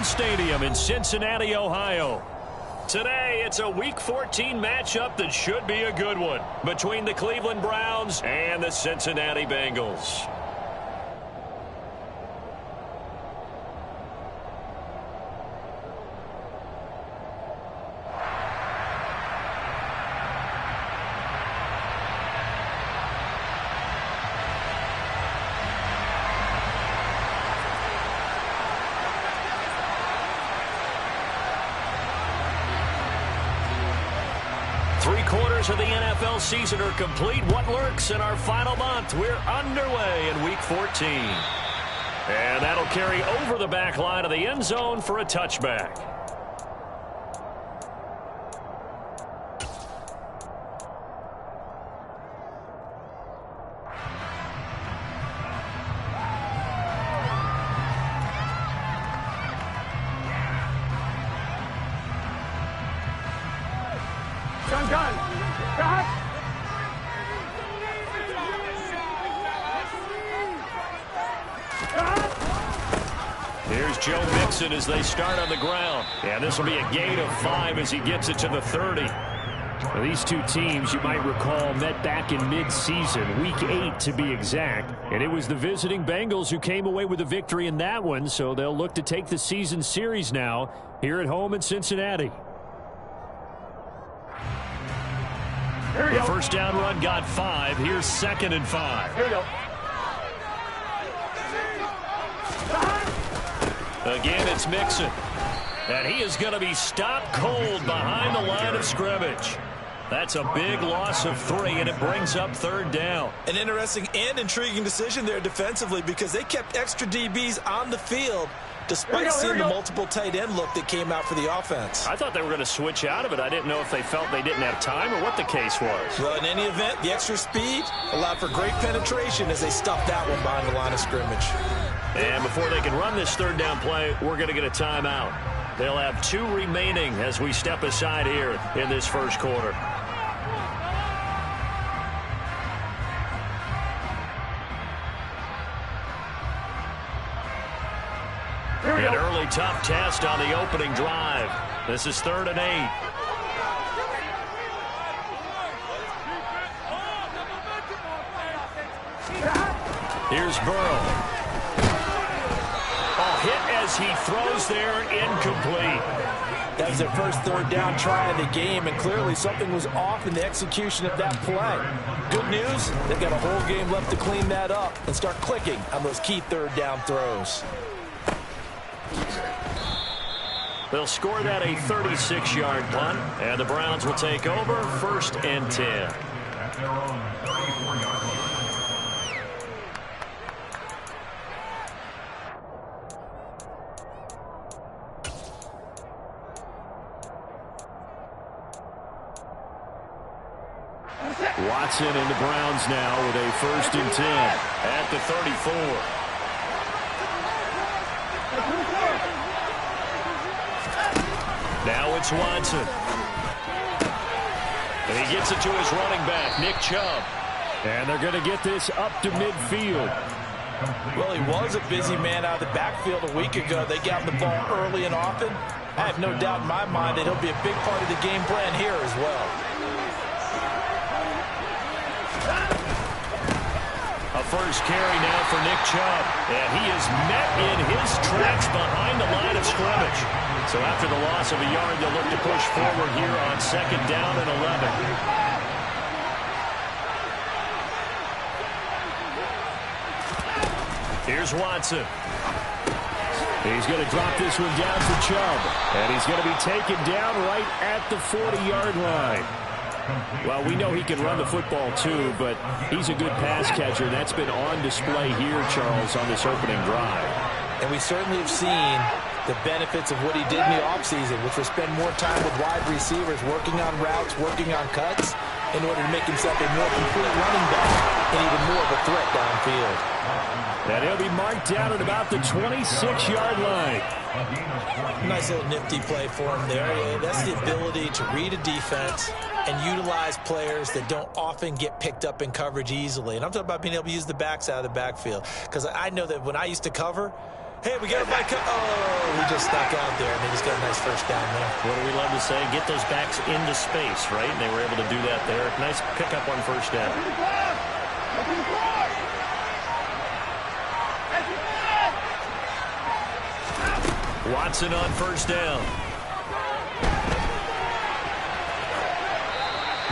Browns Stadium in Cincinnati, Ohio. Today, it's a Week 14 matchup that should be a good one between the Cleveland Browns and the Cincinnati Bengals. Three-quarters of the NFL season are complete. What lurks in our final month? We're underway in Week 14. And that'll carry over the back line of the end zone for a touchback. Here's Joe Mixon as they start on the ground. And this will be a gain of 5 as he gets it to the 30. Now, these two teams, you might recall, met back in mid-season, Week 8 to be exact. And it was the visiting Bengals who came away with a victory in that one, so they'll look to take the season series now here at home in Cincinnati. The first down run got 5. Here's 2nd and 5. Here we go. Again, it's Mixon. And he is going to be stopped cold behind the line of scrimmage. That's a big loss of 3, and it brings up 3rd down. An interesting and intriguing decision there defensively because they kept extra DBs on the field despite seeing the multiple tight end look that came out for the offense. I thought they were going to switch out of it. I didn't know if they felt they didn't have time or what the case was. Well, in any event, the extra speed allowed for great penetration as they stuffed that one behind the line of scrimmage. And before they can run this 3rd down play, we're going to get a timeout. They'll have 2 remaining as we step aside here in this first quarter. An early tough test on the opening drive. This is 3rd and 8. Here's Burrow. Hit as he throws there, incomplete. That was their first 3rd down try of the game, and clearly something was off in the execution of that play. Good news, they've got a whole game left to clean that up and start clicking on those key 3rd down throws. They'll score that a 36-yard punt, and the Browns will take over 1st and 10. Watson and the Browns now with a 1st and 10 at the 34. Now it's Watson. And he gets it to his running back, Nick Chubb. And they're going to get this up to midfield. Well, he was a busy man out of the backfield a week ago. They got the ball early and often. I have no doubt in my mind that he'll be a big part of the game plan here as well. A first carry now for Nick Chubb. And he is met in his tracks behind the line of scrimmage. So after the loss of a yard, they'll look to push forward here on 2nd down and 11. Here's Watson. He's going to drop this one down for Chubb. And he's going to be taken down right at the 40-yard line. Well, we know he can run the football too, but he's a good pass catcher. That's been on display here, Charles, on this opening drive. And we certainly have seen the benefits of what he did in the offseason, which was spend more time with wide receivers, working on routes, working on cuts, in order to make himself a more complete running back and even more of a threat downfield. And he'll be marked down at about the 26-yard line. Nice little nifty play for him there. Yeah, that's the ability to read a defense and utilize players that don't often get picked up in coverage easily. And I'm talking about being able to use the backs out of the backfield. Because I know that when I used to cover, hey, we got a back. Oh, he just stuck out there, and they just got a nice first down there. What do we love to say? Get those backs into space, right? And they were able to do that there. Nice pickup on first down. Watson on first down.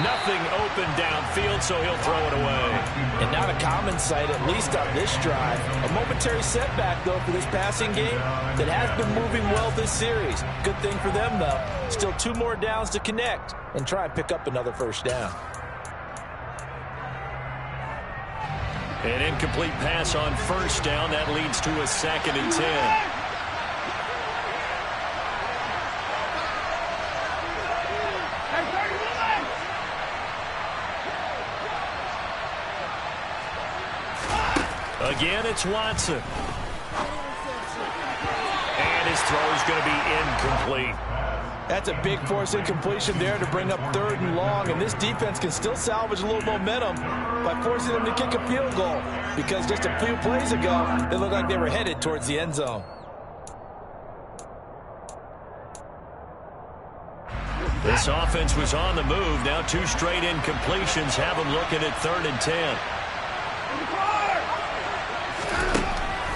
Nothing open downfield, so he'll throw it away. And not a common sight, at least on this drive. A momentary setback, though, for this passing game that has been moving well this series. Good thing for them, though. Still 2 more downs to connect and try and pick up another first down. An incomplete pass on first down. That leads to a 2nd and 10. Again, it's Watson. And his throw is going to be incomplete. That's a big force incompletion there to bring up 3rd and long, and this defense can still salvage a little momentum by forcing them to kick a field goal, because just a few plays ago, they looked like they were headed towards the end zone. This offense was on the move. Now 2 straight incompletions have them looking at 3rd and 10.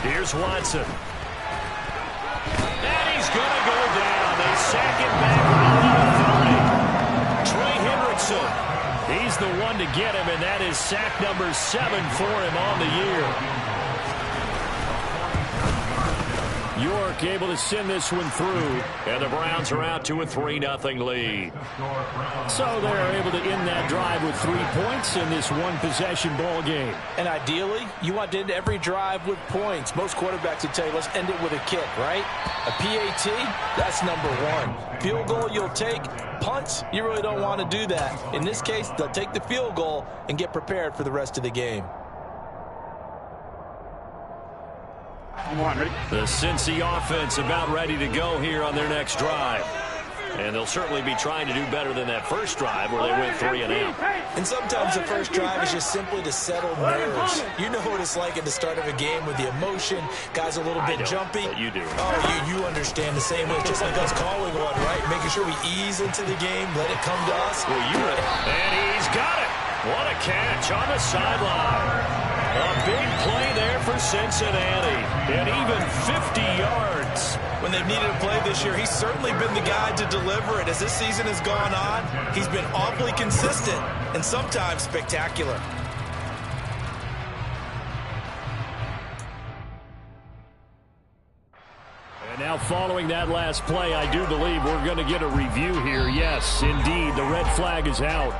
Here's Watson. And he's going to go down. They sack it back around the 30. Trey Hendrickson. He's the one to get him, and that is sack number 7 for him on the year. York able to send this one through, and the Browns are out to a 3-0 lead. So they're able to end that drive with 3 points in this one-possession ball game. And ideally, you want to end every drive with points. Most quarterbacks would tell you, let's end it with a kick, right? A PAT, that's number 1. Field goal you'll take. Punts, you really don't want to do that. In this case, they'll take the field goal and get prepared for the rest of the game. The Cincy offense about ready to go here on their next drive. And they'll certainly be trying to do better than that first drive where they went 3 and out. And sometimes the first drive is just simply to settle nerves. You know what it's like at the start of a game with the emotion. Guys a little bit jumpy. But you do. Oh, you understand the same way. It's just like us calling one, right? Making sure we ease into the game, let it come to us. Well, and he's got it. What a catch on the sideline. A big play there for Cincinnati. And even 50 yards. When they've needed a play this year, he's certainly been the guy to deliver it. As this season has gone on, he's been awfully consistent and sometimes spectacular. And now following that last play, I do believe we're going to get a review here. Yes, indeed, the red flag is out.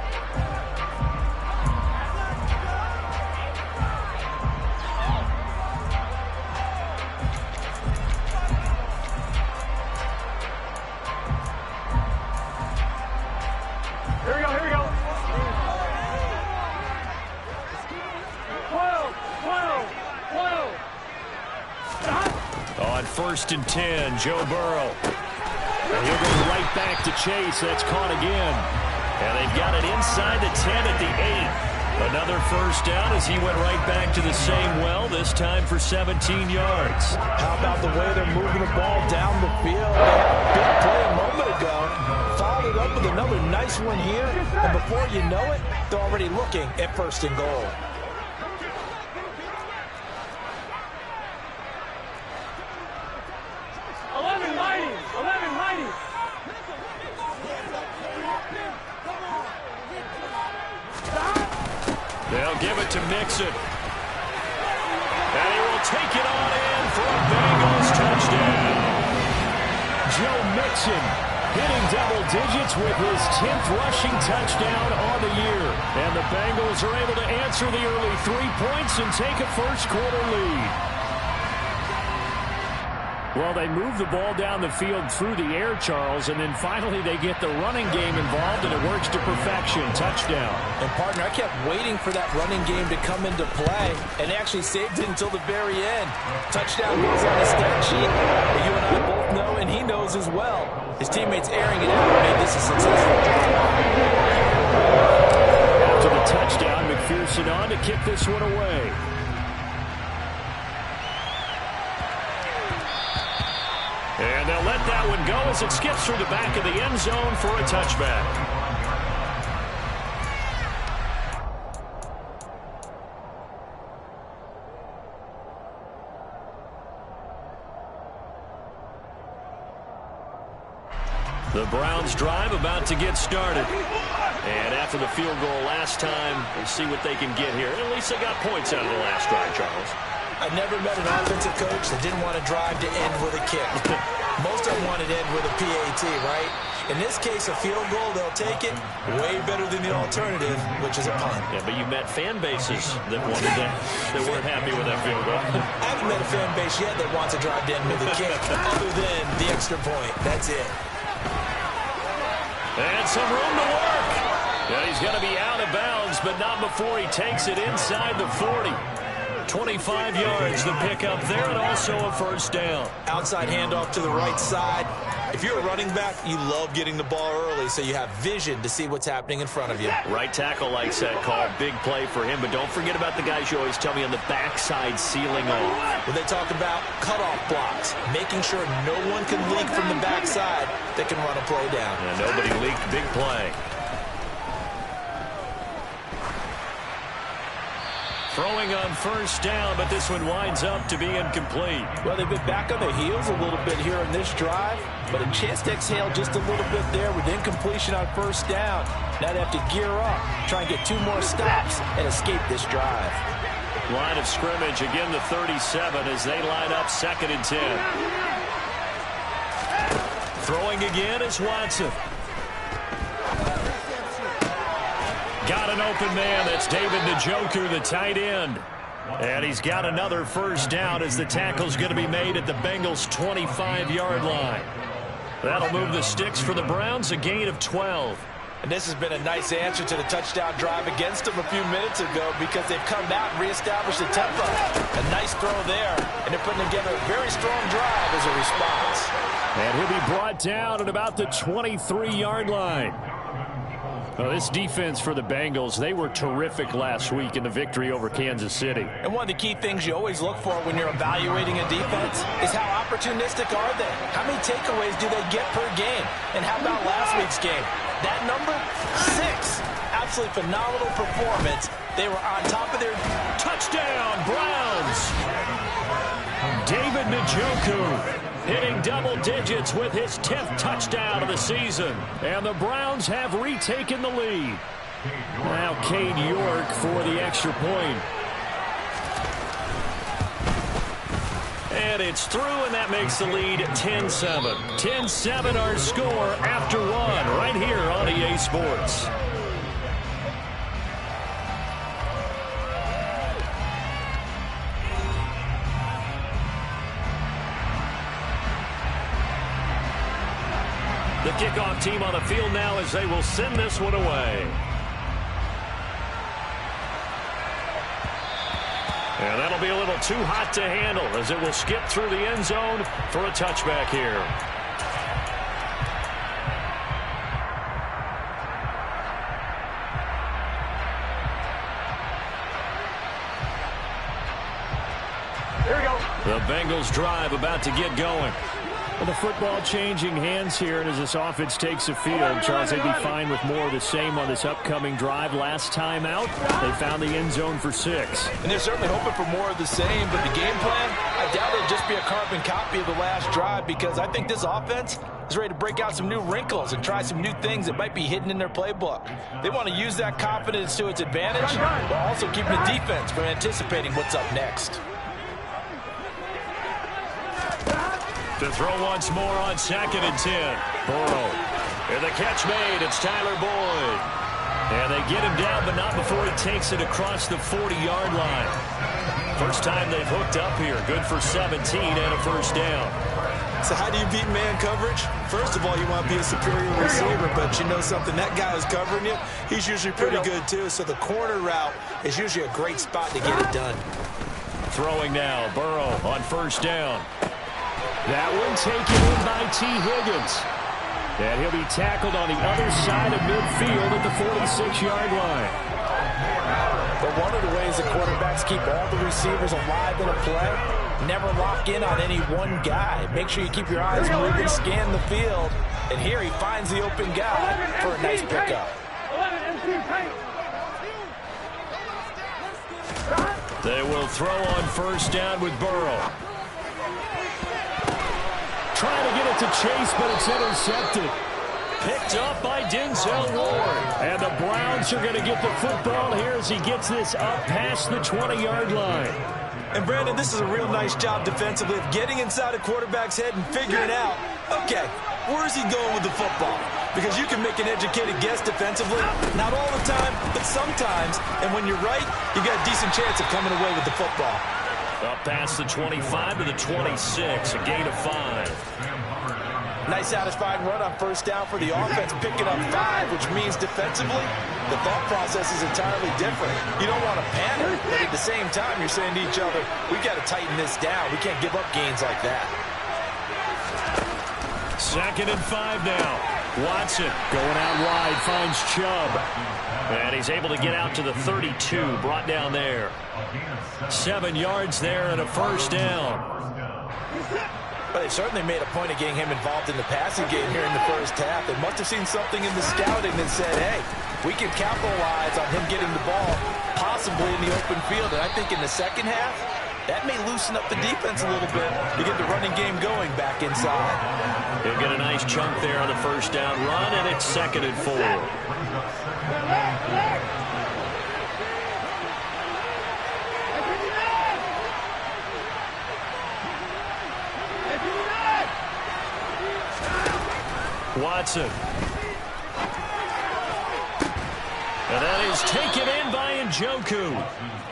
On 1st and 10, Joe Burrow. And he'll go right back to Chase. That's caught again. And they've got it inside the 10 at the 8. Another first down as he went right back to the same well, this time for 17 yards. How about the way they're moving the ball down the field? Big play a moment ago. Followed it up with another nice one here. And before you know it, they're already looking at 1st and goal. They'll give it to Mixon. And he will take it on in for a Bengals touchdown. Joe Mixon hitting double digits with his 10th rushing touchdown on the year. And the Bengals are able to answer the early 3 points and take a first-quarter lead. Well, they move the ball down the field through the air, Charles, and then finally they get the running game involved, and it works to perfection. Touchdown. And, partner, I kept waiting for that running game to come into play, and actually saved it until the very end. Touchdown goes on the stat sheet, but you and I both know, and he knows as well. His teammates airing it out made this a successful drive. After the touchdown, McPherson on to kick this one away. And And they'll let that one go as it skips through the back of the end zone for a touchback. The Browns drive about to get started. And after the field goal last time, we'll see what they can get here. At least they got points out of the last drive, Charles. I never met an offensive coach that didn't want to drive to end with a kick. Most of them wanted to end with a PAT, right? In this case, a field goal, they'll take it. Way better than the alternative, which is a punt. Yeah, but you met fan bases that wanted that, that weren't happy with that field goal. I haven't met a fan base yet that wants to drive to end with a kick, other than the extra point. That's it. And some room to work. Yeah, he's going to be out of bounds, but not before he takes it inside the 40. 25 yards, the pickup there, and also a first down. Outside handoff to the right side. If you're a running back, you love getting the ball early so you have vision to see what's happening in front of you. Right tackle likes that call. Big play for him, but don't forget about the guys you always tell me on the backside sealing off. When they talk about cutoff blocks, making sure no one can leak from the backside that can run a play down. Yeah, nobody leaked. Big play. Throwing on first down, but this one winds up to be incomplete. Well, they've been back on their heels a little bit here in this drive, but a chance to exhale just a little bit there with incompletion on first down. Now they have to gear up, try and get 2 more stops, and escape this drive. Line of scrimmage, again the 37 as they line up 2nd and 10. Throwing again is Watson. Got an open man. That's David Njoku, the tight end. And he's got another first down as the tackle's going to be made at the Bengals' 25-yard line. That'll move the sticks for the Browns, a gain of 12. And this has been a nice answer to the touchdown drive against them a few minutes ago because they've come out and reestablished the tempo. A nice throw there, and they're putting together a very strong drive as a response. And he'll be brought down at about the 23-yard line. Well, this defense for the Bengals, they were terrific last week in the victory over Kansas City. And one of the key things you always look for when you're evaluating a defense is how opportunistic are they? How many takeaways do they get per game? And how about last week's game? That number, 6. Absolutely phenomenal performance. They were on top of their touchdown, Browns. David Njoku hitting double digits with his 10th touchdown of the season. And the Browns have retaken the lead. Now Cade York for the extra point. And it's through, and that makes the lead 10-7. 10-7 our score after 1 right here on EA Sports. The kickoff team on the field now as they will send this one away. And that'll be a little too hot to handle as it will skip through the end zone for a touchback here. Here we go. The Bengals drive about to get going. Well, the football changing hands here, and as this offense takes the field, Charles, they'd be fine with more of the same on this upcoming drive. Last time out, they found the end zone for 6. And they're certainly hoping for more of the same, but the game plan, I doubt it'll just be a carbon copy of the last drive because I think this offense is ready to break out some new wrinkles and try some new things that might be hidden in their playbook. They want to use that confidence to its advantage, while also keeping the defense from anticipating what's up next. To throw once more on 2nd and 10. Burrow. And the catch made. It's Tyler Boyd. And they get him down, but not before he takes it across the 40-yard line. First time they've hooked up here. Good for 17 and a first down. So how do you beat man coverage? First of all, you want to be a superior receiver, but you know something, that guy is covering you. He's usually pretty good, too. So the corner route is usually a great spot to get it done. Throwing now. Burrow on first down. That one taken in by T. Higgins. And he'll be tackled on the other side of midfield at the 46-yard line. But one of the ways the quarterbacks keep all the receivers alive in a play Never lock in on any one guy. Make sure you keep your eyes moving, scan the field. And here he finds the open guy for a nice pickup. They will throw on first down with Burrow. Trying to get it to Chase, but it's intercepted. Picked up by Denzel Ward. And the Browns are going to get the football here as he gets this up past the 20-yard line. And, Brandon, this is a real nice job defensively of getting inside a quarterback's head and figuring out, okay, where's he going with the football? Because you can make an educated guess defensively, not all the time, but sometimes. And when you're right, you got a decent chance of coming away with the football. Up past the 25 to the 26, a gain of 5. Nice satisfying run on first down for the offense, picking up 5, which means defensively, the thought process is entirely different. You don't want to panic, but at the same time, you're saying to each other, we got to tighten this down. We can't give up gains like that. 2nd and 5 now. Watson going out wide, finds Chubb. And he's able to get out to the 32, brought down there. 7 yards there and a first down. But they certainly made a point of getting him involved in the passing game here in the first half. They must have seen something in the scouting that said, hey, we can capitalize on him getting the ball, possibly in the open field. And I think in the second half, that may loosen up the defense a little bit to get the running game going back inside. They'll get a nice chunk there on the first down run, and it's 2nd and 4. Watson. And that is taken in by Njoku.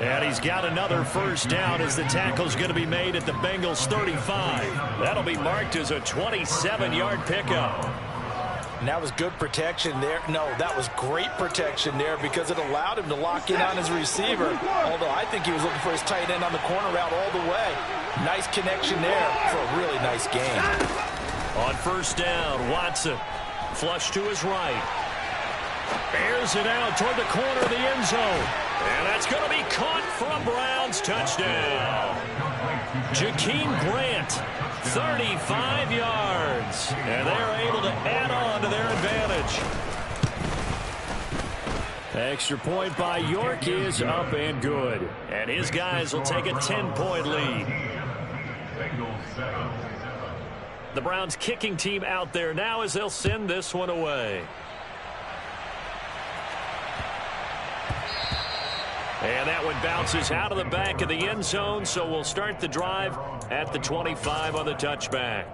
And he's got another first down as the tackle's going to be made at the Bengals 35. That'll be marked as a 27-yard pickup. And that was good protection there. No, that was great protection there because it allowed him to lock in on his receiver. Although I think he was looking for his tight end on the corner route all the way. Nice connection there for a really nice game. On first down, Watson. Flush to his right. Airs it out toward the corner of the end zone. And that's going to be caught for a Browns touchdown. Jakeem Grant, 35 yards. And they're able to add on to their advantage. Extra point by York is up and good. And his guys will take a 10-point lead. The Browns kicking team out there now as they'll send this one away. And that one bounces out of the back of the end zone, so we'll start the drive at the 25 on the touchback.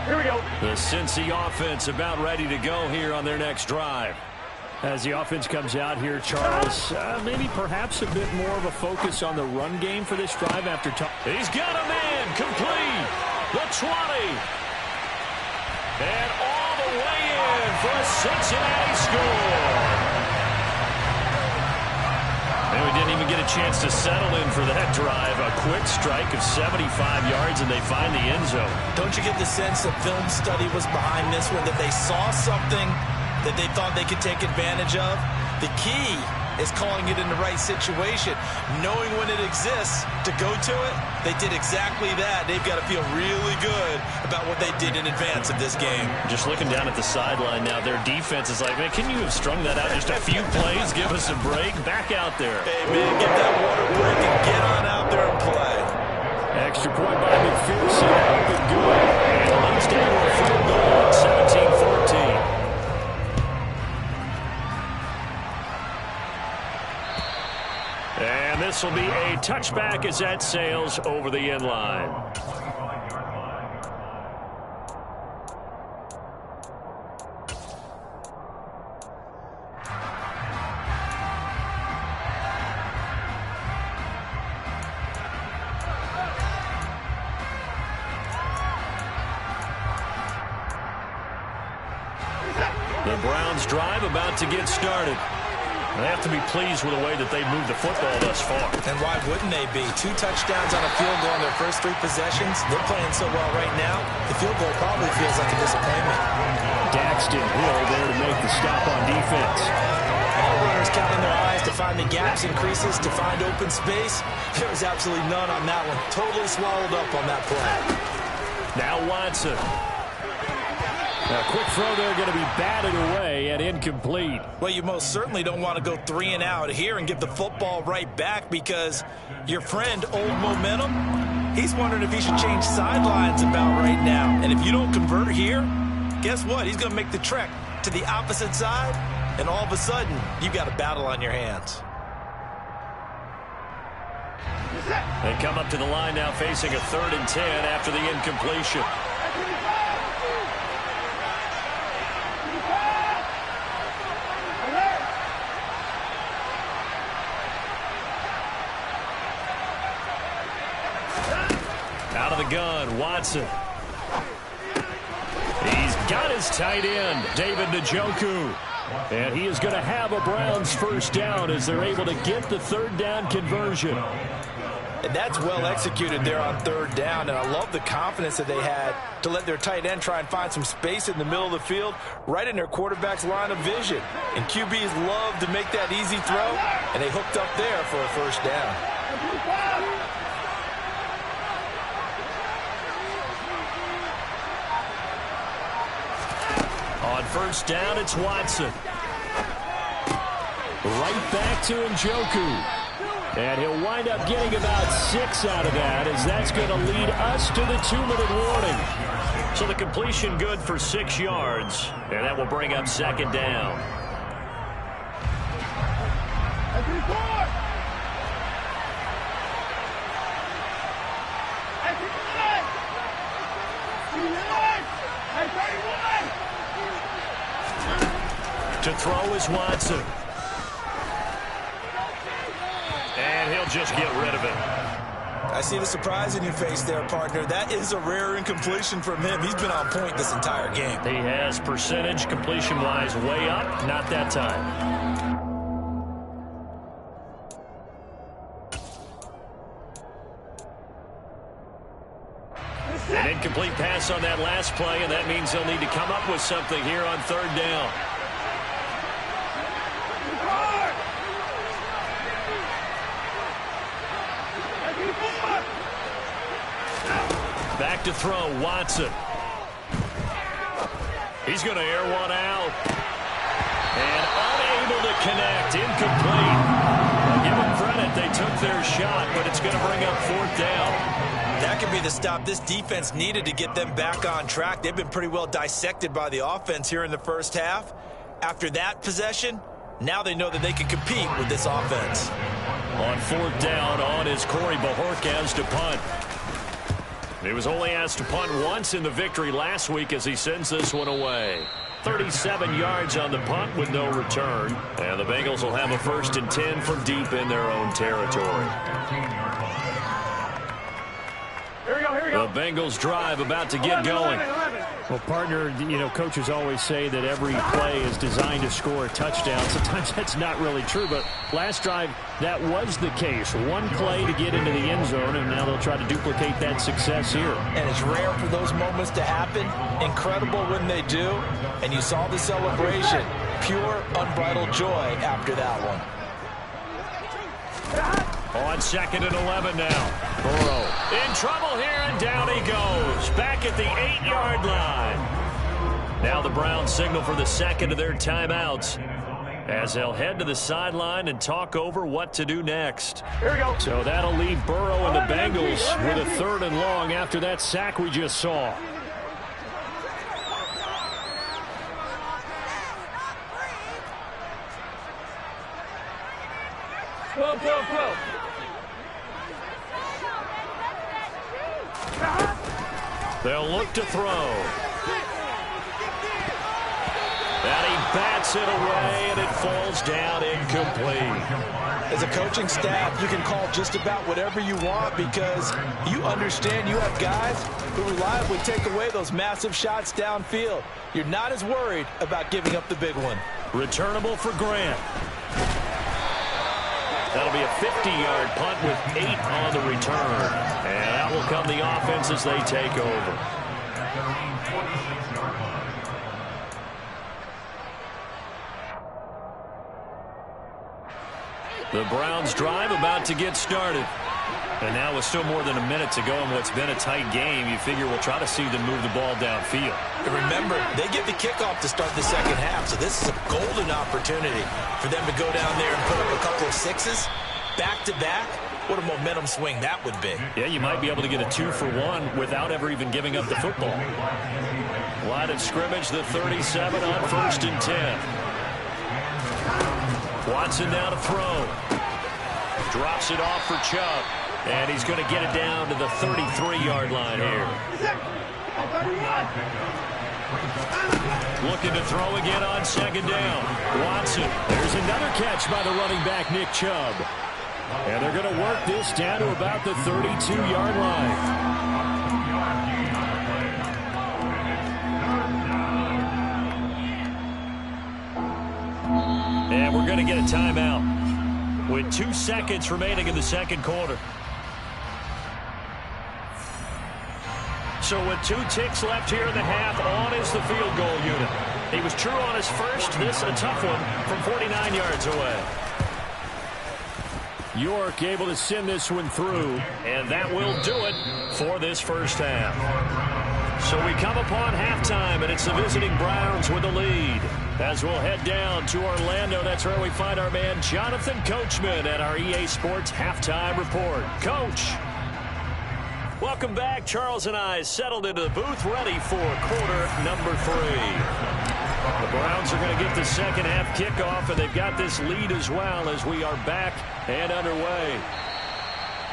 Here we go. The Cincy offense about ready to go here on their next drive. As the offense comes out here, Charles, maybe perhaps a bit more of a focus on the run game for this drive after time. He's got a man complete. The 20. And all the way in for a Cincinnati score. And we didn't even get a chance to settle in for that drive. A quick strike of 75 yards, and they find the end zone. Don't you get the sense that film study was behind this one, that they saw something that they thought they could take advantage of? The key is calling it in the right situation. Knowing when it exists to go to it, they did exactly that. They've got to feel really good about what they did in advance of this game. Just looking down at the sideline now, their defense is like, man, can you have strung that out just a few plays? Give us a break. Back out there. Hey, man, get that water break and get on out there and play. Extra point by McPherson. Up and good. And it leads down to a field goal at 17-14. And this will be a touchback as that sails over the end line. The Browns drive about to get started. They have to be pleased with the way that they've moved the football thus far. And why wouldn't they be? 2 touchdowns on a field goal in their first 3 possessions. They're playing so well right now, the field goal probably feels like a disappointment. Daxton Hill there to make the stop on defense. All runners counting their eyes to find the gaps and creases, to find open space. There was absolutely none on that one. Totally swallowed up on that play. Now Watson. A quick throw there going to be batted away and incomplete. Well, you most certainly don't want to go 3 and out here and give the football right back, because your friend, Old Momentum, he's wondering if he should change sidelines about right now. And if you don't convert here, guess what? He's going to make the trek to the opposite side, and all of a sudden, you've got a battle on your hands. They come up to the line now facing a 3rd and 10 after the incompletion. Out of the gun, Watson. He's got his tight end, David Njoku. And he is going to have a Browns first down as they're able to get the 3rd down conversion. And that's well executed there on 3rd down. And I love the confidence that they had to let their tight end try and find some space in the middle of the field, right in their quarterback's line of vision. And QBs love to make that easy throw, and they hooked up there for a first down. On first down, it's Watson. Right back to Njoku. And he'll wind up getting about 6 out of that, as that's going to lead us to the 2-minute warning. So the completion good for 6 yards, and that will bring up 2nd down. To throw is Watson. And he'll just get rid of it. I see the surprise in your face there, partner. That is a rare incompletion from him. He's been on point this entire game. He has percentage completion-wise way up. Not that time. An incomplete pass on that last play, and that means they'll need to come up with something here on 3rd down. Back to throw, Watson. He's going to air one out. And unable to connect, incomplete. I'll give them credit, they took their shot, but it's going to bring up 4th down. That could be the stop this defense needed to get them back on track. They've been pretty well dissected by the offense here in the first half. After that possession, now they know that they can compete with this offense. On 4th down, on is Corey Bajorquez to punt. He was only asked to punt once in the victory last week as he sends this one away. 37 yards on the punt with no return. And the Bengals will have a 1st and 10 from deep in their own territory. The Bengals drive about to get going. Well, partner, you know, coaches always say that every play is designed to score a touchdown. Sometimes that's not really true, but last drive, that was the case. One play to get into the end zone, and now they'll try to duplicate that success here. And it's rare for those moments to happen. Incredible when they do. And you saw the celebration. Pure, unbridled joy after that one. On 2nd and 11 now. Burrow in trouble here, and down he goes. Back at the 8-yard line. Now the Browns signal for the 2nd of their timeouts, as they'll head to the sideline and talk over what to do next. Here we go. So that'll leave Burrow and the Bengals with a 3rd and long after that sack we just saw. Go. They'll look to throw. And he bats it away, and it falls down incomplete. As a coaching staff, you can call just about whatever you want, because you understand you have guys who reliably take away those massive shots downfield. You're not as worried about giving up the big one. Returnable for Grant. That'll be a 50-yard punt with 8 on the return. And that will come the offense as they take over. The Browns drive about to get started. And now with still more than a minute to go in what's been a tight game, you figure we'll try to see them move the ball downfield. And remember, they get the kickoff to start the second half, so this is a golden opportunity for them to go down there and put up a couple of sixes back-to-back. What a momentum swing that would be. Yeah, you might be able to get a 2-for-1 without ever even giving up the football. Line of scrimmage, the 37 on 1st and 10. Watson now to throw. Drops it off for Chubb. And he's going to get it down to the 33-yard line here. Looking to throw again on second down. Watson. There's another catch by the running back, Nick Chubb. And they're going to work this down to about the 32-yard line. And we're going to get a timeout with 2 seconds remaining in the second quarter. So with 2 ticks left here in the half, on is the field goal unit. He was true on his first. This a tough one from 49 yards away. York able to send this one through, and that will do it for this first half. So we come upon halftime, and it's the visiting Browns with the lead. As we'll head down to Orlando, that's where we find our man Jonathan Coachman at our EA Sports Halftime Report. Coach. Welcome back. Charles and I settled into the booth, ready for quarter number 3. The Browns are going to get the second half kickoff, and they've got this lead as well as we are back and underway.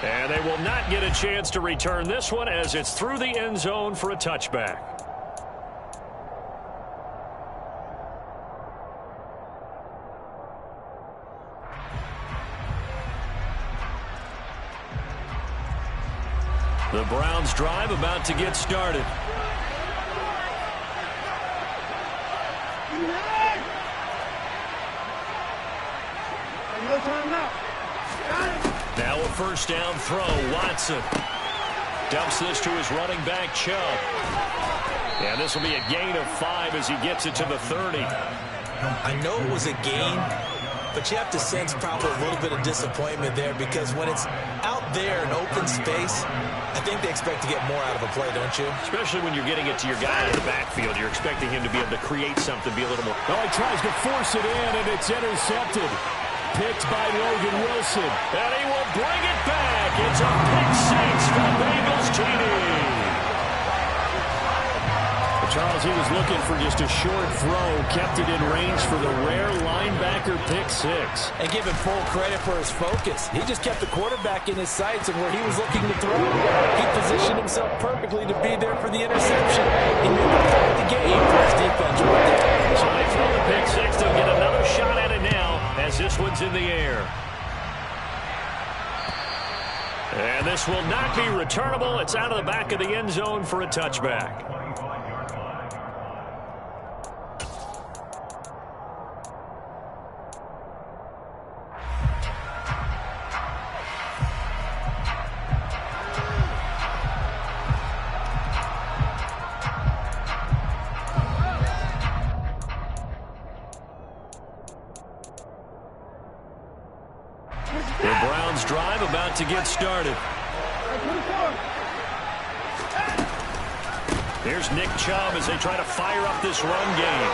And they will not get a chance to return this one as it's through the end zone for a touchback. The Browns drive about to get started. Now a first down throw. Watson dumps this to his running back, Chubb. And this will be a gain of 5 as he gets it to the 30. I know it was a gain, but you have to sense probably a little bit of disappointment there because when it's out there in open space, I think they expect to get more out of a play, don't you? Especially when you're getting it to your guy in the backfield. You're expecting him to be able to create something, be a little more. Oh, he tries to force it in, and it's intercepted. Picked by Logan Wilson. And he will bring it back. It's a pick 6 for Bengals TD. Charles, he was looking for just a short throw, kept it in range for the rare linebacker pick 6. And give him full credit for his focus. He just kept the quarterback in his sights and where he was looking to throw. He positioned himself perfectly to be there for the interception. He made the play of the game for his defense right there. So they throw the pick 6. They'll get another shot at it now as this one's in the air. And this will not be returnable. It's out of the back of the end zone for a touchback. Drive about to get started. Here's Nick Chubb as they try to fire up this run game.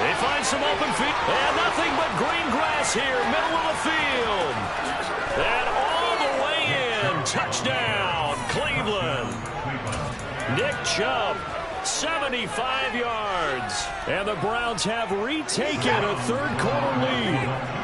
They find some open field. And nothing but green grass here, middle of the field. And all the way in. Touchdown, Cleveland. Nick Chubb, 75 yards. And the Browns have retaken a third-quarter lead.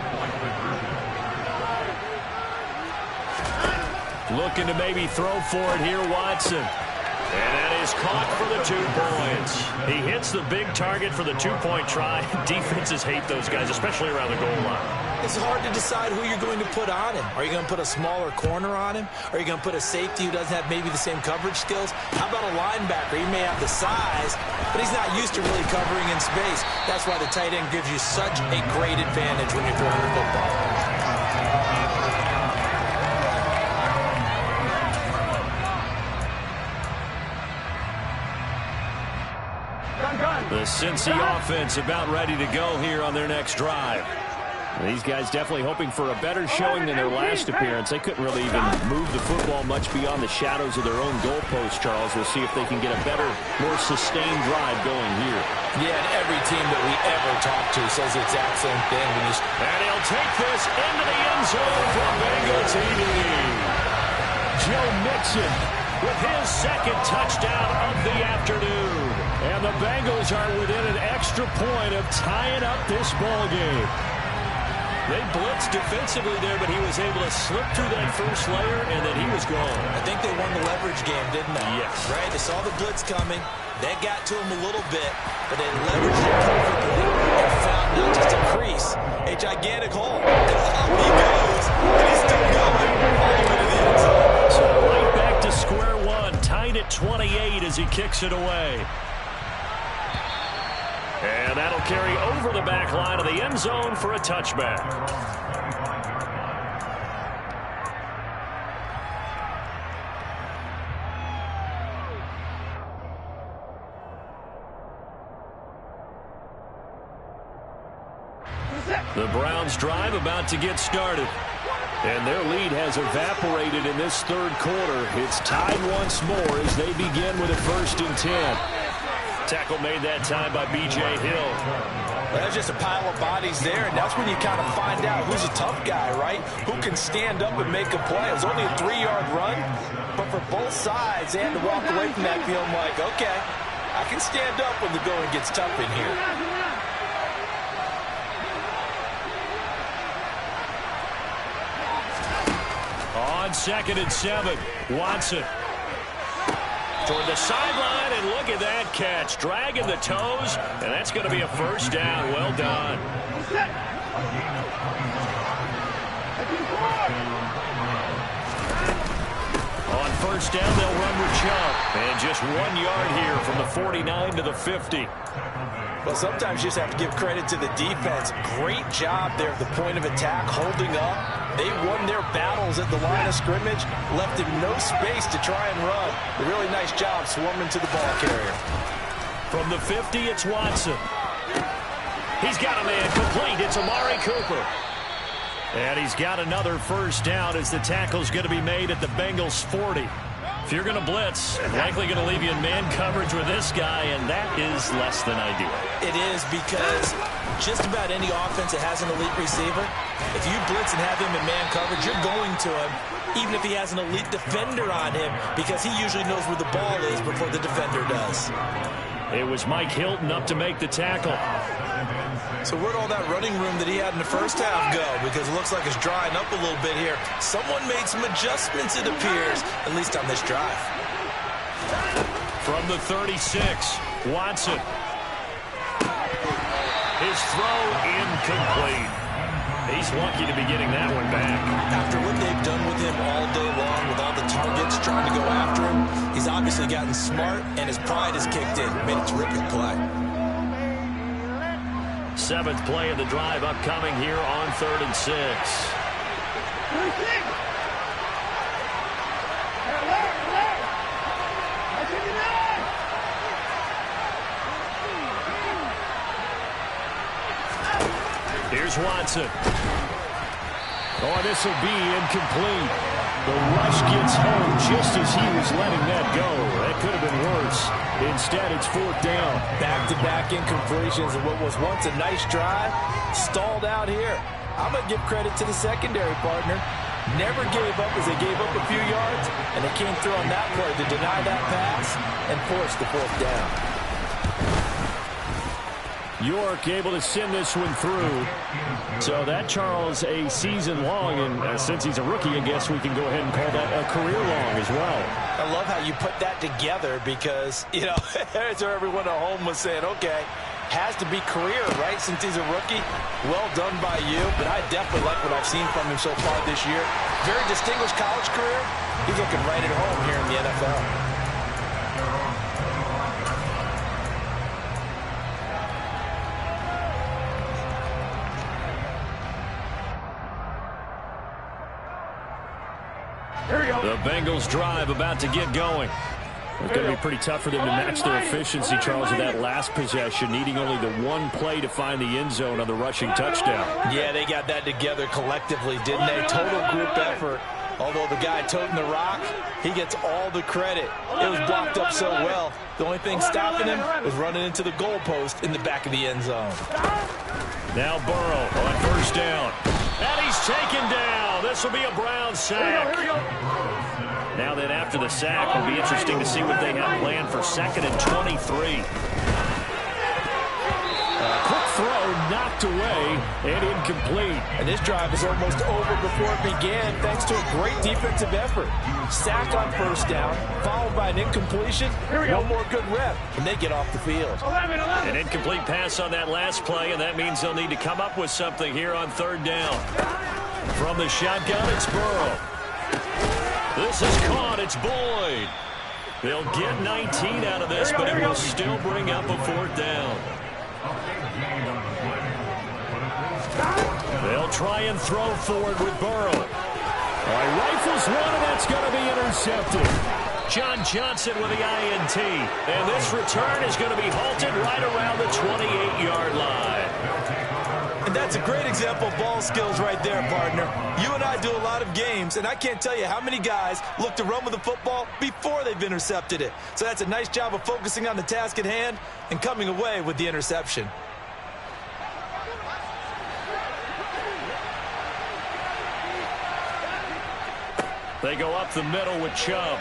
Looking to maybe throw for it here, Watson. And that is caught for the 2 points. He hits the big target for the 2-point try. Defenses hate those guys, especially around the goal line. It's hard to decide who you're going to put on him. Are you going to put a smaller corner on him? Are you going to put a safety who doesn't have maybe the same coverage skills? How about a linebacker? He may have the size, but he's not used to really covering in space. That's why the tight end gives you such a great advantage when you're throwing the football. The Cincy offense about ready to go here on their next drive. These guys definitely hoping for a better showing than their last appearance. They couldn't really even move the football much beyond the shadows of their own goalpost, Charles. We'll see if they can get a better, more sustained drive going here. Yeah, and every team that we ever talk to says the exact same thing. And he'll take this into the end zone for Bengal TD. Joe Mixon with his second touchdown of the afternoon. And the Bengals are within an extra point of tying up this ball game. They blitzed defensively there, but he was able to slip through that first layer, and then he was gone. I think they won the leverage game, didn't they? Yes. Right? They saw the blitz coming. That got to him a little bit, but they leveraged it perfectly and found not just a crease, a gigantic hole. And up he goes, and he's still going all the way to the end zone. So right back to square one, tied at 28 as he kicks it away. And that'll carry over the back line of the end zone for a touchback. The Browns drive about to get started. And their lead has evaporated in this third quarter. It's tied once more as they begin with a 1st and 10. Tackle made that time by B.J. Hill. Well, there's just a pile of bodies there, and that's when you kind of find out who's a tough guy, right? Who can stand up and make a play. It was only a 3-yard run, but for both sides, they had to walk away from that feeling like, okay, I can stand up when the going gets tough in here. On 2nd and 7, Watson. Toward the sideline, and look at that catch. Dragging the toes, and that's going to be a first down. Well done. On 1st down, they'll run with Chubb. And just 1 yard here from the 49 to the 50. Well, sometimes you just have to give credit to the defense. Great job there at the point of attack, holding up. They won their battles at the line of scrimmage, left him no space to try and run. A really nice job swarming to the ball carrier. From the 50, it's Watson. He's got a man complete. It's Amari Cooper. And he's got another first down as the tackle's going to be made at the Bengals 40. If you're going to blitz, likely going to leave you in man coverage with this guy, and that is less than ideal. It is, because just about any offense that has an elite receiver, if you blitz and have him in man coverage, you're going to him, even if he has an elite defender on him, because he usually knows where the ball is before the defender does. It was Mike Hilton up to make the tackle. So where'd all that running room that he had in the first half go? Because it looks like it's drying up a little bit here. Someone made some adjustments, it appears, at least on this drive. From the 36, Watson. His throw incomplete. He's lucky to be getting that one back. After what they've done with him all day long, with all the targets trying to go after him, he's obviously gotten smart, and his pride has kicked in. Made a terrific play. 7th play of the drive upcoming here on 3rd and 6. Here's Watson. Oh, this will be incomplete. The rush gets home just as he was letting that go. That could have been worse. Instead, it's 4th down. Back-to-back incompletions of what was once a nice drive, stalled out here. I'm going to give credit to the secondary partner. Never gave up as they gave up a few yards, and they came through on that play to deny that pass and force the 4th down. York able to send this one through. So that, Charles, a season long, and since he's a rookie, I guess we can go ahead and call that a career long as well. I love how you put that together because, you know, that's where everyone at home was saying, okay, has to be career, right, since he's a rookie. Well done by you, but I definitely like what I've seen from him so far this year. Very distinguished college career. He's looking right at home here in the NFL. The Bengals drive about to get going. It's going to be pretty tough for them to match their efficiency, Charles, with that last possession, needing only the one play to find the end zone on the rushing touchdown. Yeah, they got that together collectively, didn't they? Total group effort. Although the guy toting the rock, he gets all the credit. It was blocked up so well. The only thing stopping him was running into the goalpost in the back of the end zone. Now Burrow on first down. And he's taken down. This will be a Brown sack. Now then, after the sack, it'll be interesting to see what they have planned for 2nd and 23. Quick throw, knocked away, and incomplete. And this drive is almost over before it began, thanks to a great defensive effort. Sack on first down, followed by an incompletion. One more good rep, and they get off the field. An incomplete pass on that last play, and that means they'll need to come up with something here on 3rd down. From the shotgun, it's Burrow. This is caught. It's Boyd. They'll get 19 out of this, but it will still bring up a 4th down. They'll try and throw forward with Burrow. Rifles one, and that's going to be intercepted. John Johnson with the INT. And this return is going to be halted right around the 28-yard line. And that's a great example of ball skills right there, partner. You and I do a lot of games, and I can't tell you how many guys look to run with the football before they've intercepted it. So that's a nice job of focusing on the task at hand and coming away with the interception. They go up the middle with Chubb.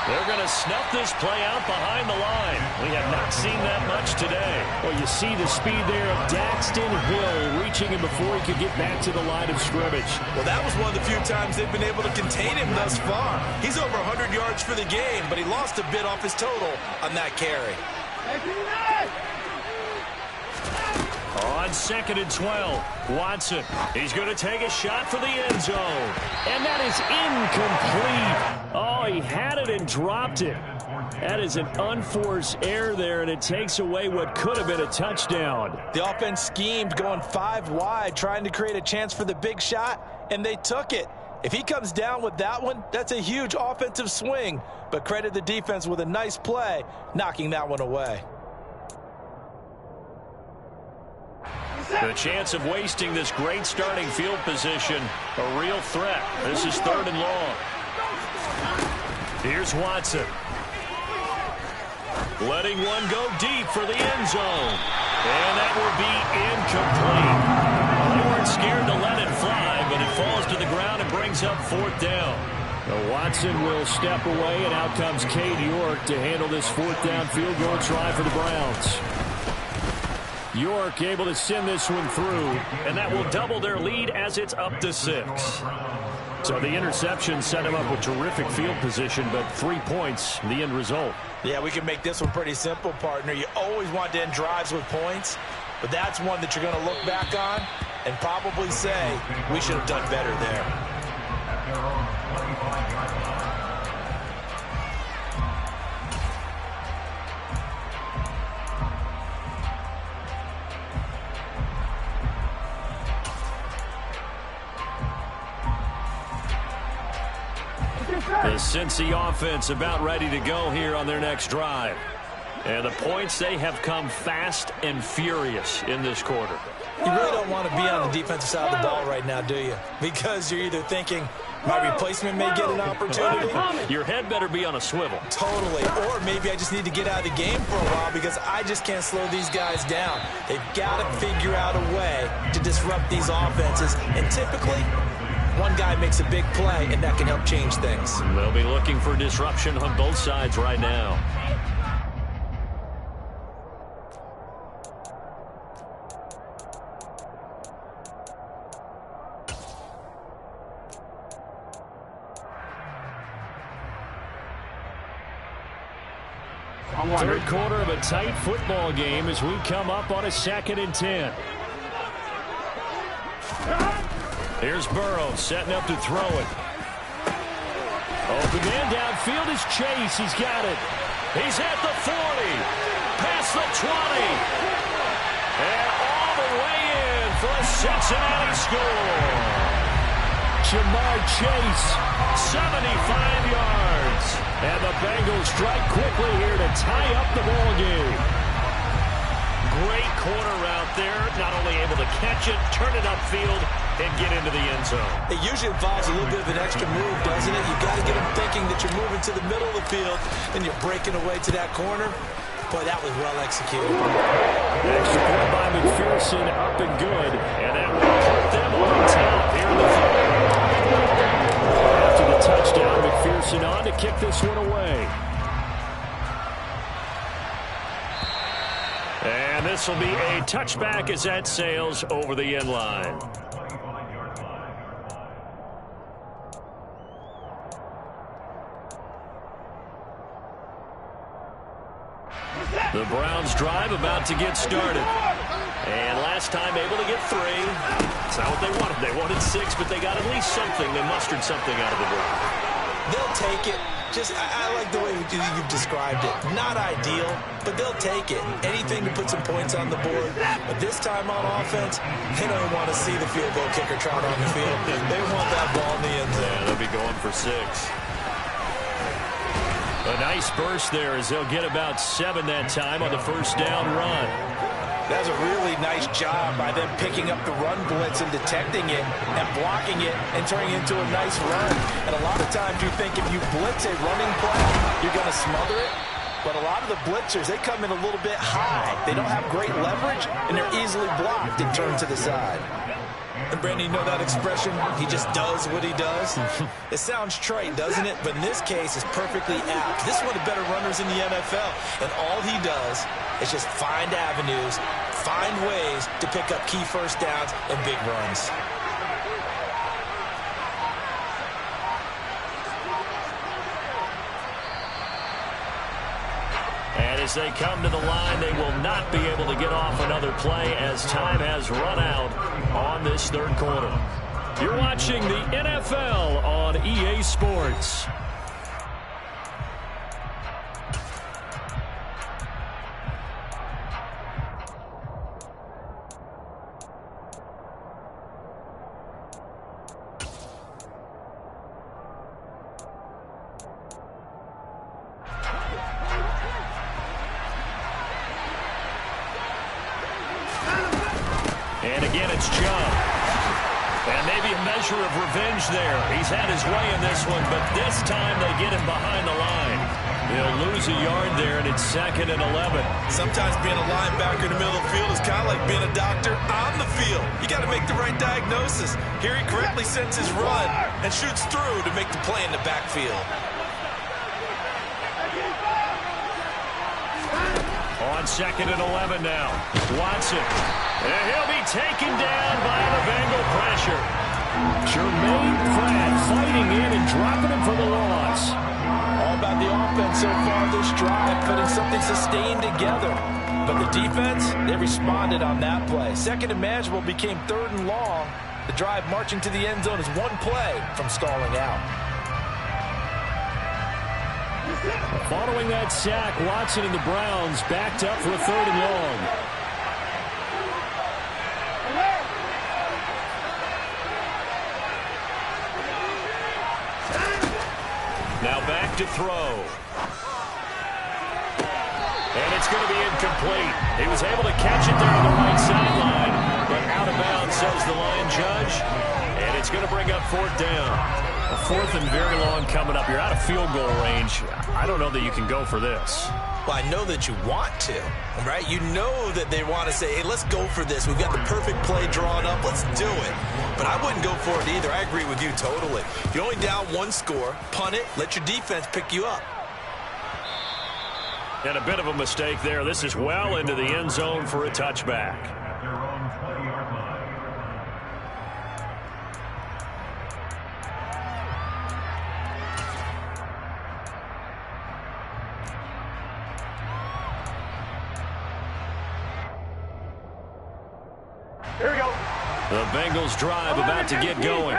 They're going to snuff this play out behind the line. We have not seen that much today. Well, you see the speed there of Daxton Hill reaching him before he could get back to the line of scrimmage. Well, that was one of the few times they've been able to contain him thus far. He's over 100 yards for the game, but he lost a bit off his total on that carry. On 2nd and 12, Watson. He's going to take a shot for the end zone. And that is incomplete. Oh, he had it and dropped it. That is an unforced error there, and it takes away what could have been a touchdown. The offense schemed going 5 wide, trying to create a chance for the big shot, and they took it. If he comes down with that one, that's a huge offensive swing. But credit the defense with a nice play, knocking that one away. The chance of wasting this great starting field position, a real threat. This is 3rd and long. Here's Watson. Letting one go deep for the end zone. And that will be incomplete. They weren't scared to let it fly, but it falls to the ground and brings up 4th down. Watson will step away, and out comes Cade York to handle this 4th down field goal try for the Browns. York able to send this one through, and that will double their lead as it's up to 6. So the interception set him up with terrific field position, but 3 points, the end result. Yeah, we can make this one pretty simple, partner. You always want to end drives with points, but that's one that you're going to look back on and probably say, we should have done better there. The Cincy offense about ready to go here on their next drive. And the points, they have come fast and furious in this quarter. You really don't want to be on the defensive side of the ball right now, do you? Because you're either thinking, my replacement may get an opportunity. Your head better be on a swivel. Totally. Or maybe I just need to get out of the game for a while because I just can't slow these guys down. They've got to figure out a way to disrupt these offenses. And typically, one guy makes a big play, and that can help change things. They'll be looking for disruption on both sides right now. Third quarter of a tight football game as we come up on a 2nd and 10. Here's Burrow setting up to throw it. Open man downfield is Chase. He's got it. He's at the 40. Past the 20. And all the way in for a Cincinnati score. Jamar Chase. 75 yards. And the Bengals strike quickly here to tie up the ball game. Great corner route there. Not only able to catch it, turn it upfield, and get into the end zone. It usually involves a little bit of an extra move, doesn't it? You've got to get them thinking that you're moving to the middle of the field and you're breaking away to that corner. Boy, that was well executed. Extra point by McPherson, up and good. And that will put them on top here in the third. After the touchdown, McPherson on to kick this one away. And this will be a touchback as that sails over the end line. The Browns drive about to get started. And last time able to get 3. It's not what they wanted. They wanted 6, but they got at least something. They mustered something out of the drive. They'll take it. I like the way you've described it. Not ideal, but they'll take it. Anything to put some points on the board. But this time on offense, they don't want to see the field goal kicker trot on the field. They want that ball in the end zone. Yeah, they'll be going for 6. A nice burst there as they'll get about 7 that time on the first down run. That's a really nice job by them picking up the run blitz and detecting it and blocking it and turning it into a nice run. And a lot of times you think if you blitz a running play, you're going to smother it. But a lot of the blitzers, they come in a little bit high. They don't have great leverage, and they're easily blocked and turned to the side. And Brandon, you know that expression? He just does what he does. It sounds trite, doesn't it? But in this case, it's perfectly apt. This is one of the better runners in the NFL. And all he does is just find avenues, find ways to pick up key first downs and big runs. And as they come to the line, they will not be able to get off another play as time has run out on this third quarter. You're watching the NFL on EA Sports. And again, it's Chubb. And maybe a measure of revenge there. He's had his way in this one, but this time they get him behind the line. They'll lose a yard there, and it's 2nd and 11. Sometimes being a linebacker in the middle of the field is kind of like being a doctor on the field. You got to make the right diagnosis. Here he correctly sends his run and shoots through to make the play in the backfield. On 2nd and 11 now. Watson. And he'll be taken down by the Bengal pressure. Jermaine Pratt fighting in and dropping him for the loss. All about the offense so far this drive, putting something sustained together. But the defense, they responded on that play. 2nd and manageable became 3rd and long. The drive marching to the end zone is 1 play from stalling out. Following that sack, Watson and the Browns backed up for a 3rd and long. Now back to throw. And it's going to be incomplete. He was able to catch it there on the right sideline, but out of bounds, says the line judge. And it's going to bring up 4th down. A 4th and very long coming up. You're out of field goal range. I don't know that you can go for this. Well, I know that you want to, right? You know that they want to say, hey, let's go for this. We've got the perfect play drawn up. Let's do it. But I wouldn't go for it either. I agree with you totally. If you're only down 1 score, punt it, let your defense pick you up. And a bit of a mistake there. This is well into the end zone for a touchback. Here we go. The Bengals drive about to get going.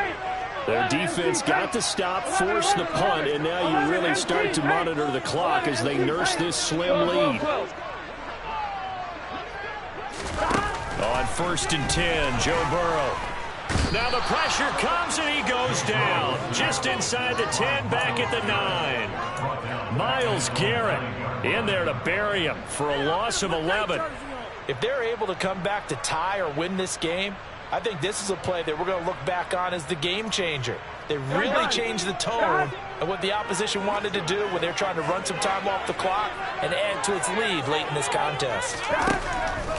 Their defense got to stop, force the punt, and now you really start to monitor the clock as they nurse this slim lead. On 1st and 10, Joe Burrow. Now the pressure comes, and he goes down. Just inside the 10, back at the 9. Myles Garrett in there to bury him for a loss of 11. If they're able to come back to tie or win this game, I think this is a play that we're going to look back on as the game changer. They really changed the tone of what the opposition wanted to do when they're trying to run some time off the clock and add to its lead late in this contest.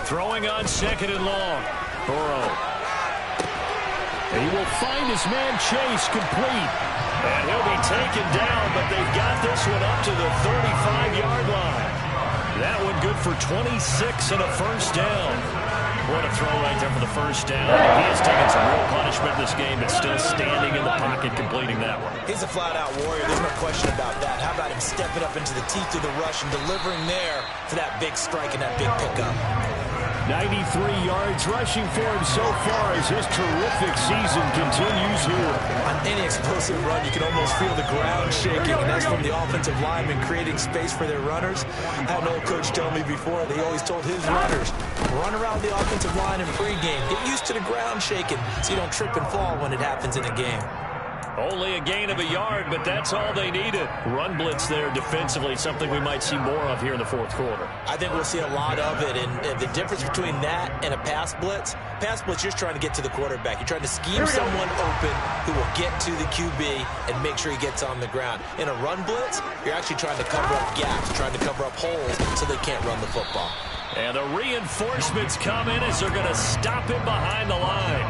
Throwing on 2nd and long. Burrow. He will find his man Chase complete. And he'll be taken down, but they've got this one up to the 35-yard line. That one good for 26 and a first down. What a throw right there for the first down. He has taken some real punishment in this game, but still standing in the pocket completing that one. He's a flat-out warrior. There's no question about that. How about him stepping up into the teeth of the rush and delivering there for that big strike and that big pickup. 93 yards rushing for him so far as his terrific season continues here. On any explosive run, you can almost feel the ground shaking, and that's from the offensive linemen creating space for their runners. I had an old coach tell me before, they always told his runners, run around the offensive line in pregame. Get used to the ground shaking so you don't trip and fall when it happens in a game. Only a gain of a yard, but that's all they needed. Run blitz there defensively, something we might see more of here in the fourth quarter. I think we'll see a lot of it, and the difference between that and a pass blitz, you're just trying to get to the quarterback. You're trying to scheme someone open who will get to the QB and make sure he gets on the ground. In a run blitz, you're actually trying to cover up gaps, trying to cover up holes so they can't run the football. And the reinforcements come in as they're going to stop him behind the line.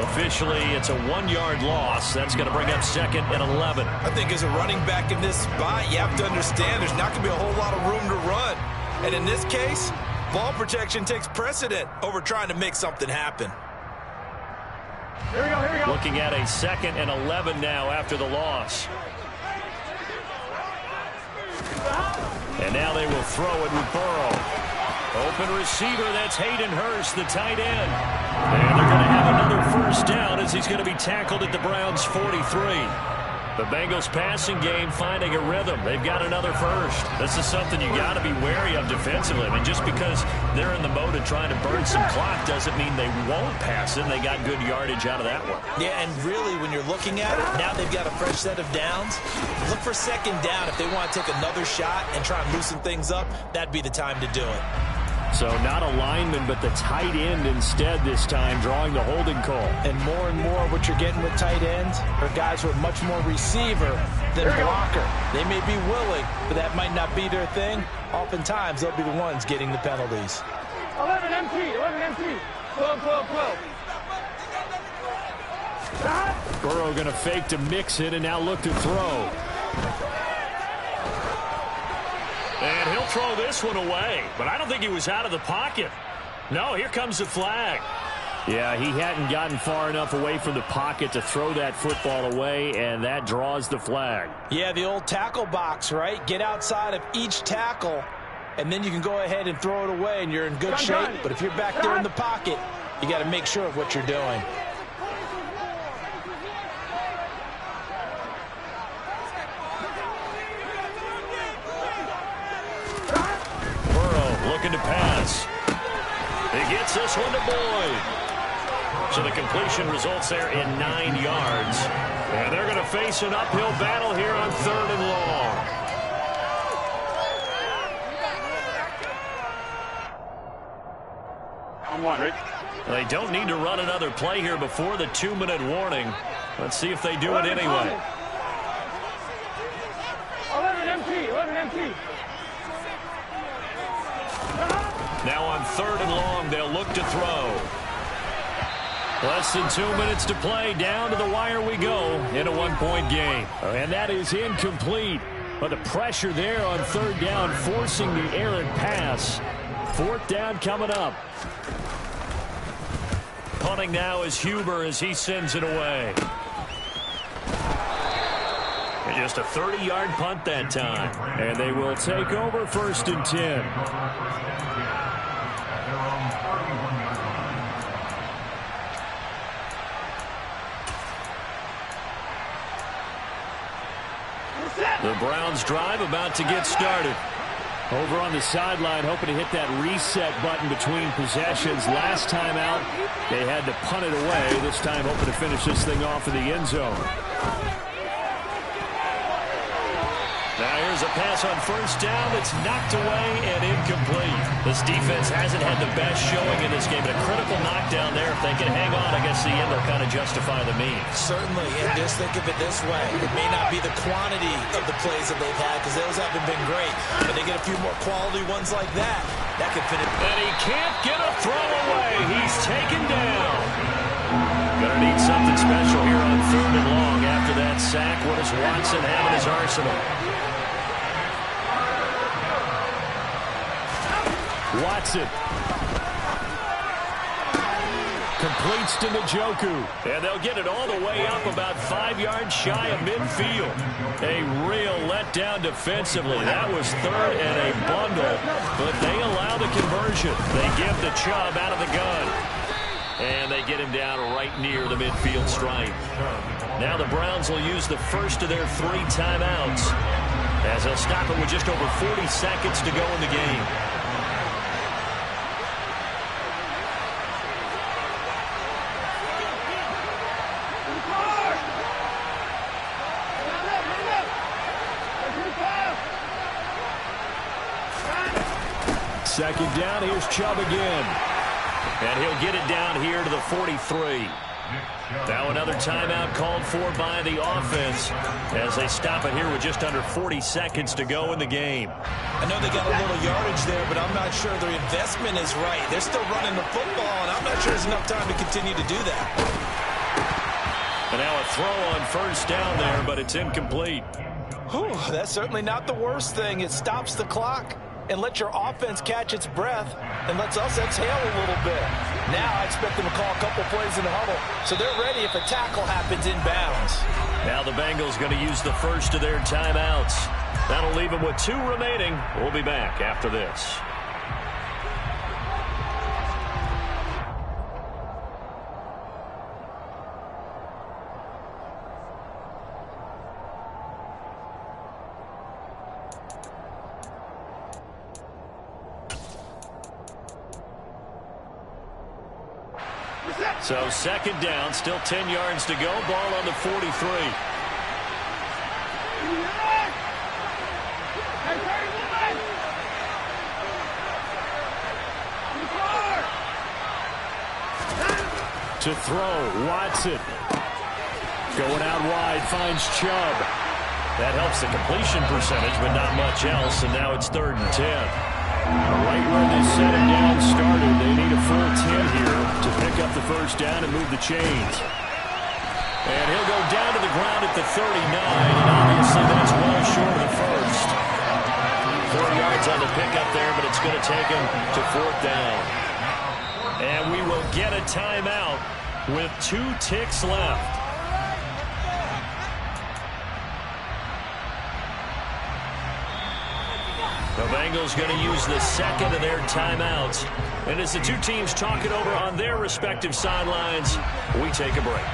Officially, it's a 1-yard loss. That's going to bring up 2nd and 11. I think as a running back in this spot, you have to understand there's not going to be a whole lot of room to run. And in this case, ball protection takes precedent over trying to make something happen. Here we go. Looking at a 2nd and 11 now after the loss. And now they will throw it with Burrow. Open receiver, that's Hayden Hurst, the tight end. And they're going to have another first down as he's going to be tackled at the Browns' 43. The Bengals passing game finding a rhythm. They've got another first. This is something you got to be wary of defensively. I mean, just because they're in the mode of trying to burn some clock doesn't mean they won't pass it. They got good yardage out of that one. Yeah, and really, when you're looking at it, now they've got a fresh set of downs. Look for 2nd down. If they want to take another shot and try and loosen things up, that'd be the time to do it. So not a lineman, but the tight end instead this time, drawing the holding call. And more what you're getting with tight ends are guys who are much more receiver than blocker. They may be willing, but that might not be their thing. Oftentimes, they'll be the ones getting the penalties. 11 MT. 12. Burrow going to fake to mix it and now look to throw. And he'll throw this one away, but I don't think he was out of the pocket. No, here comes the flag. Yeah, he hadn't gotten far enough away from the pocket to throw that football away, and that draws the flag. Yeah, the old tackle box, right? Get outside of each tackle, and then you can go ahead and throw it away, and you're in good shape. But if you're back there in the pocket, you got to make sure of what you're doing. Looking to pass. He gets this one to Boyd. So the completion results there in 9 yards. And they're going to face an uphill battle here on 3rd and long. I'm one, Rick. They don't need to run another play here before the 2-minute warning. Let's see if they do it anyway. 11 MT. Now on 3rd and long, they'll look to throw. Less than 2 minutes to play. Down to the wire we go in a 1-point game. And that is incomplete. But the pressure there on 3rd down, forcing the errant pass. 4th down coming up. Punting now is Huber as he sends it away. And just a 30-yard punt that time. And they will take over 1st and 10. The Browns drive about to get started. Over on the sideline, hoping to hit that reset button between possessions. Last time out, they had to punt it away. This time, hoping to finish this thing off in the end zone. Now here's a pass on first down that's knocked away and incomplete. This defense hasn't had the best showing in this game, but a critical knockdown there. If they can hang on, I guess the end will kind of justify the means. Certainly, and just think of it this way. It may not be the quantity of the plays that they've had because those haven't been great, but they get a few more quality ones like that. That could finish. And he can't get a throw away. He's taken down. Gonna need something special here on 3rd and long after that sack. What does Watson have in his arsenal? Watson completes to Njoku. And they'll get it all the way up about 5 yards shy of midfield. A real letdown defensively. That was 3rd and a bundle, but they allow the conversion. They give the Chubb out of the gun. And they get him down right near the midfield stripe. Now the Browns will use the first of their 3 timeouts as they'll stop it with just over 40 seconds to go in the game. Second down, here's Chubb again. And he'll get it down here to the 43. Now another timeout called for by the offense as they stop it here with just under 40 seconds to go in the game. I know they got a little yardage there, but I'm not sure their investment is right. They're still running the football, and I'm not sure there's enough time to continue to do that. And now a throw on first down there, but it's incomplete. Whew, that's certainly not the worst thing. It stops the clock and lets your offense catch its breath and lets us exhale a little bit. Now I expect them to call a couple plays in the huddle, so they're ready if a tackle happens inbounds. Now the Bengals going to use the first of their timeouts. That'll leave them with 2 remaining. We'll be back after this. So second down, still 10 yards to go. Ball on the 43. To throw, Watson. Going out wide, finds Chubb. That helps the completion percentage, but not much else, and now it's 3rd and 10. Right where they set him down started, they need a full 10 here to pick up the first down and move the chains. And he'll go down to the ground at the 39, and obviously that's well short of the first. 4 yards on the pickup there, but it's going to take him to 4th down. And we will get a timeout with 2 ticks left. The Bengals going to use the second of their timeouts. And as the 2 teams talk it over on their respective sidelines, we take a break.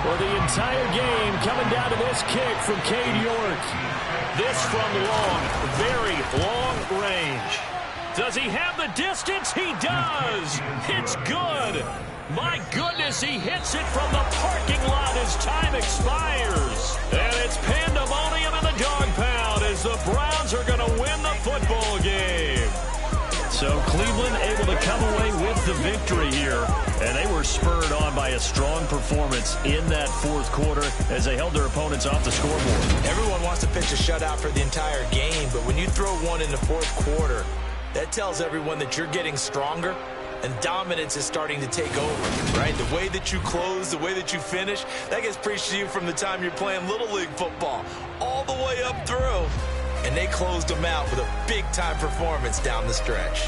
Well, the entire game coming down to this kick from Cade York. This from long, very long range. Does he have the distance? He does. It's good. My goodness, he hits it from the parking lot as time expires. And it's pandemonium in the dog pound as the Browns are going to win the football game. So Cleveland able to come away with the victory here. And they were spurred on by a strong performance in that 4th quarter as they held their opponents off the scoreboard. Everyone wants to pitch a shutout for the entire game, but when you throw one in the 4th quarter, that tells everyone that you're getting stronger and dominance is starting to take over, right? The way that you close, the way that you finish, that gets preached to you from the time you're playing Little League football all the way up through. And they closed them out with a big-time performance down the stretch.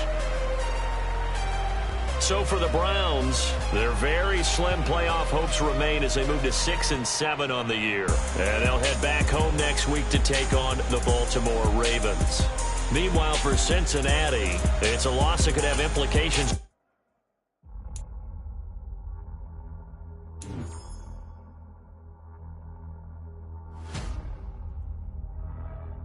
So for the Browns, their very slim playoff hopes remain as they move to 6-7 on the year. And they'll head back home next week to take on the Baltimore Ravens. Meanwhile, for Cincinnati, it's a loss that could have implications.